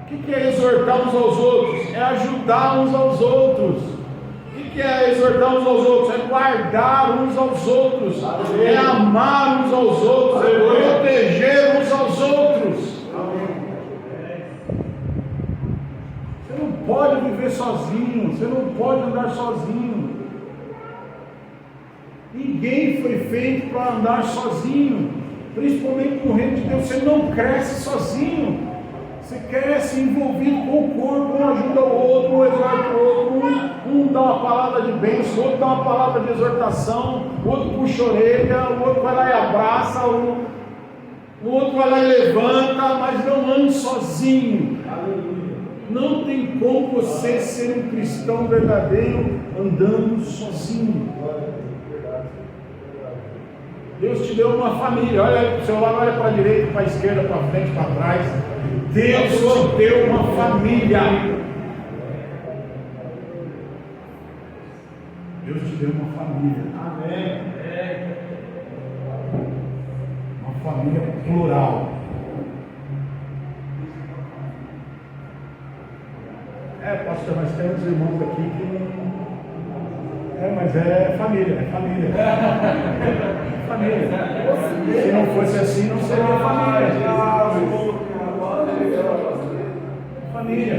O que é exortar uns aos outros? É ajudar uns aos outros. O que é exortar uns aos outros? É guardar uns aos outros, é amar uns aos outros, é proteger uns aos outros. Você não pode viver sozinho, você não pode andar sozinho. Ninguém foi feito para andar sozinho, principalmente no reino de Deus. Você não cresce sozinho, você cresce envolvido com o corpo. Um ajuda o outro, um exorta o outro, um dá uma palavra de bênção, o outro dá uma palavra de exortação, o outro puxa a orelha, o outro vai lá e abraça, o outro vai lá e levanta, mas não ande sozinho. Não tem como você ser um cristão verdadeiro andando sozinho. Deus te deu uma família. Olha para o seu lado, olha para a direita, para a esquerda, para frente, para trás. Deus te deu uma família. Deus te deu uma família. Amém. Uma família plural. Pastor, mas tem uns irmãos aqui que não. Mas é família, é família. É família. Se não fosse assim, não seria família. Família.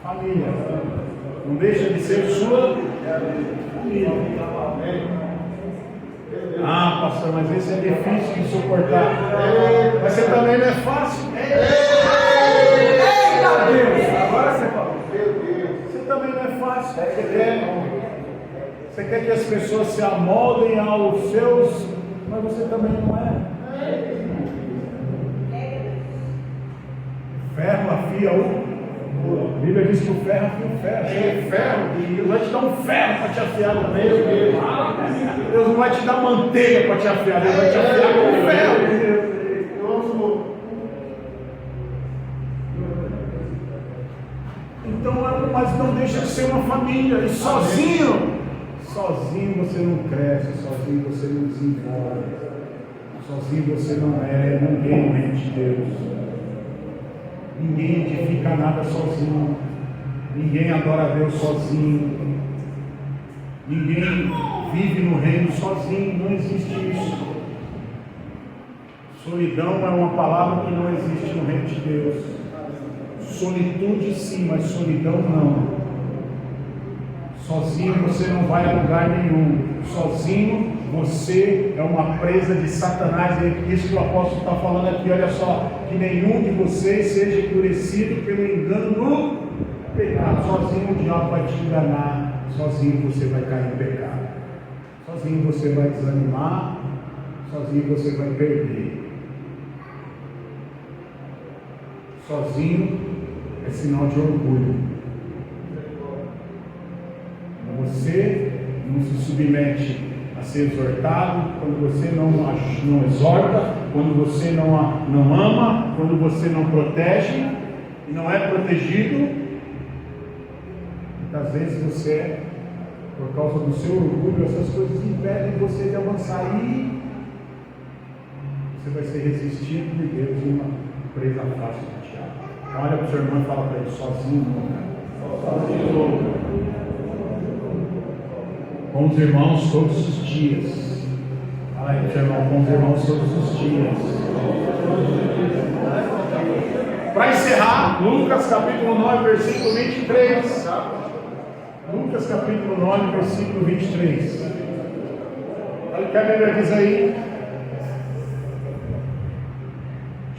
Família. Não deixa de ser sua família. Pastor, mas esse é difícil de suportar. Mas você também não é fácil. Deus, agora Você quer que as pessoas se amoldem aos seus, mas você também não é. Ferro afia o. A Bíblia diz que o ferro afia o ferro. Tem ferro, Deus vai te dar um ferro para te afiar também. Deus não vai te dar manteiga para te afiar, Deus vai te afiar com ferro. Então, mas não deixa de ser uma família. E sozinho você não cresce, sozinho você não desenvolve, sozinho você não é ninguém no reino de Deus. Ninguém edifica nada sozinho, ninguém adora a Deus sozinho, ninguém vive no reino sozinho, não existe isso. Solidão é uma palavra que não existe no reino de Deus. Solitude sim, mas solidão não. Sozinho você não vai a lugar nenhum. Sozinho você é uma presa de Satanás. É isso que o apóstolo está falando aqui. Olha só, que nenhum de vocês seja endurecido pelo engano do pecado. Sozinho o diabo vai te enganar. Sozinho você vai cair em pecado. Sozinho você vai desanimar. Sozinho você vai perder. Sozinho é sinal de orgulho. Você não se submete a ser exortado, quando você não exorta, quando você não ama, quando você não protege e não é protegido, muitas vezes você, por causa do seu orgulho, essas coisas impedem você de avançar e você vai ser resistido por Deus em uma presa fácil do diabo. Olha para o seu irmão e fala para ele: sozinho não, cara. Sozinho. Com os irmãos todos os dias. Fala aí para o seu irmão: com os irmãos todos os dias. Para encerrar, Lucas capítulo 9, versículo 23. Lucas capítulo 9, versículo 23. Olha o que a Bíblia diz aí.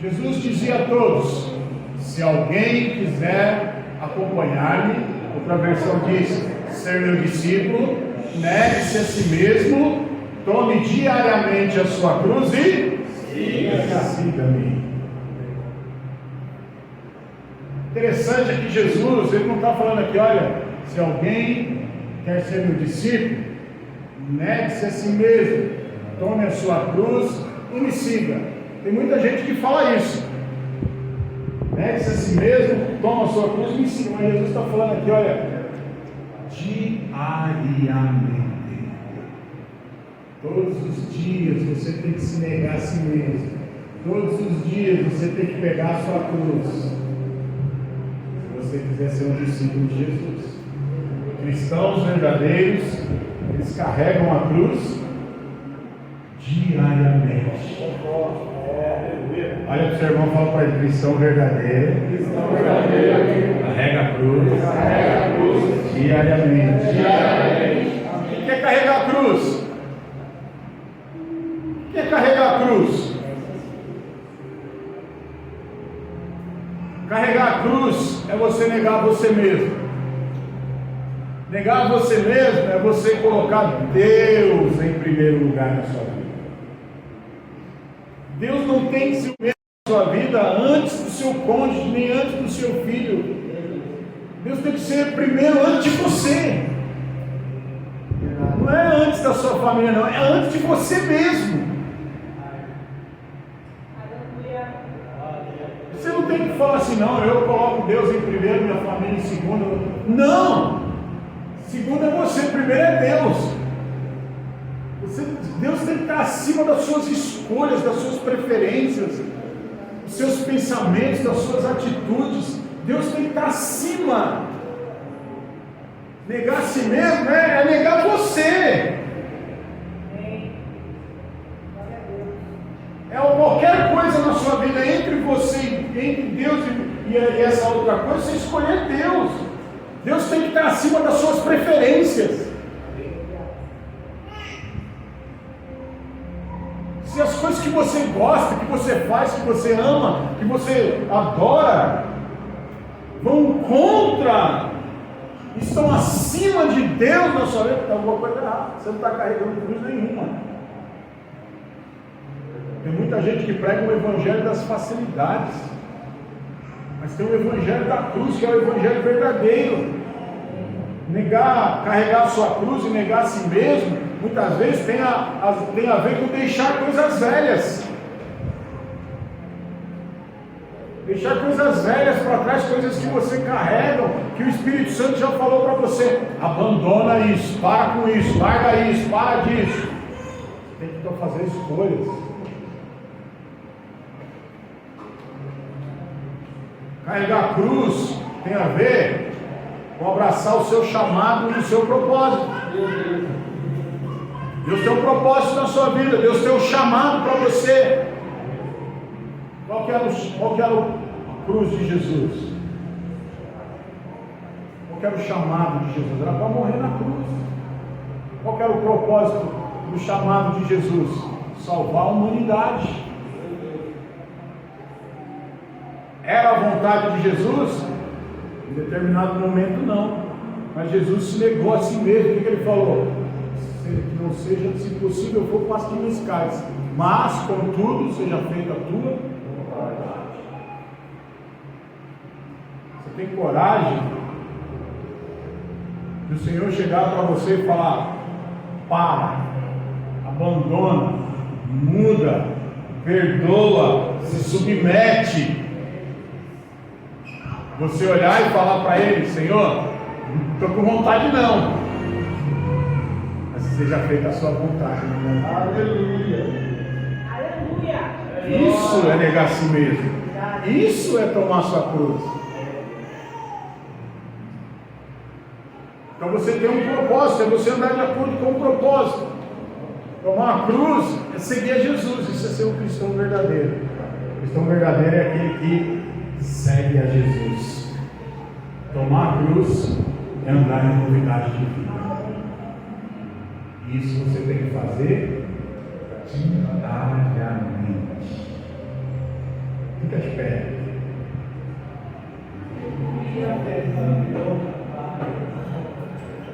Jesus dizia a todos: se alguém quiser acompanhar-me, outra versão diz: ser meu discípulo, negue-se a si mesmo, tome diariamente a sua cruz e siga-me. Interessante é que Jesus, ele não está falando aqui: olha, se alguém quer ser meu discípulo, negue-se a si mesmo, tome a sua cruz e me siga. Tem muita gente que fala isso: negue-se a si mesmo, toma a sua cruz e me siga. Mas Jesus está falando aqui: olha, diariamente, todos os dias você tem que se negar a si mesmo, todos os dias você tem que pegar a sua cruz, se você quiser ser um discípulo de Jesus. Cristãos verdadeiros, eles carregam a cruz diariamente. Olha para o seu irmão e fala para ele: cristão verdadeiro, carrega a cruz diariamente. Quem quer carregar a cruz? Quem quer carregar a cruz? Carregar a cruz é você negar você mesmo. Negar você mesmo é você colocar Deus em primeiro lugar na sua vida. Deus não tem ciúme na sua vida antes do seu cônjuge, nem antes do seu filho. Deus tem que ser primeiro antes de você. Não é antes da sua família, não, é antes de você mesmo. Você não tem que falar assim: não, eu coloco Deus em primeiro, minha família em segundo. Não! Segundo é você, primeiro é Deus. Deus tem que estar acima das suas escolhas, das suas preferências, dos seus pensamentos, das suas atitudes. Deus tem que estar acima. Negar a si mesmo é negar você. É qualquer coisa na sua vida entre você, entre Deus e essa outra coisa, você escolher Deus. Deus tem que estar acima das suas preferências. Se as coisas que você gosta, que você faz, que você ama, que você adora, vão contra estão acima de Deus na sua vida, está alguma coisa errada. Você não está carregando cruz nenhuma. Tem muita gente que prega o evangelho das facilidades, mas tem o evangelho da cruz, que é o evangelho verdadeiro. Carregar a sua cruz e negar a si mesmo, muitas vezes tem a ver com deixar coisas velhas. Deixar coisas velhas para trás, coisas que você carrega, que o Espírito Santo já falou para você. Abandona isso, para com isso, larga isso, para disso. Você tem que então fazer escolhas. Carregar a cruz tem a ver com abraçar o seu chamado e o seu propósito. Deus tem um propósito na sua vida, Deus tem um chamado para você. Qual que era a cruz de Jesus? Qual que era o chamado de Jesus? Era para morrer na cruz. Qual que era o propósito do chamado de Jesus? Salvar a humanidade. Era a vontade de Jesus? Em determinado momento não. Mas Jesus se negou a si mesmo. O que ele falou? Que não seja, se possível, for para que me escais, mas contudo seja feita a tua vontade. Você tem coragem de o Senhor chegar para você e falar: para, abandona, muda, perdoa, se submete. Você olhar e falar para Ele: Senhor, não estou com vontade não, mas seja feita a sua vontade. Aleluia. Aleluia. Isso é negar a si mesmo. Isso é tomar a sua cruz. Então você tem um propósito, é você andar de acordo com o propósito. Tomar a cruz é seguir a Jesus. Isso é ser um cristão verdadeiro. O cristão verdadeiro é aquele que segue a Jesus. Tomar a cruz é andar em novidade de vida. Isso você tem que fazer diariamente. Fica de pé.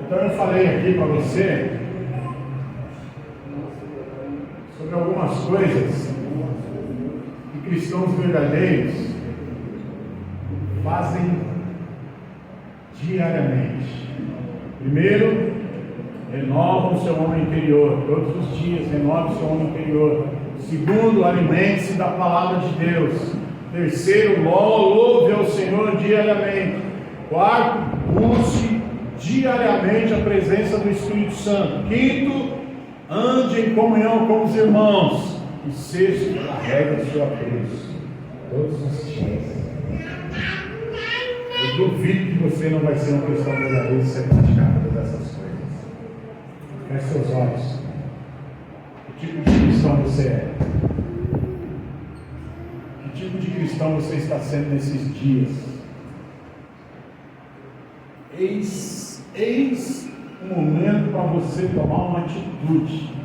Então eu falei aqui para você sobre algumas coisas que cristãos verdadeiros fazem diariamente. Primeiro, renovam o seu homem interior. Todos os dias, renove o seu homem interior. Segundo, alimente-se da palavra de Deus. Terceiro, louve ao Senhor diariamente. Quarto, busque diariamente a presença do Espírito Santo. Quinto, ande em comunhão com os irmãos. E sexto, carregue a sua cruz todos os dias. Eu duvido que você não vai ser um cristão verdadeiro se você praticar todas essas coisas. Feche seus olhos. Que tipo de cristão você é? Que tipo de cristão você está sendo nesses dias? Eis o momento para você tomar uma atitude.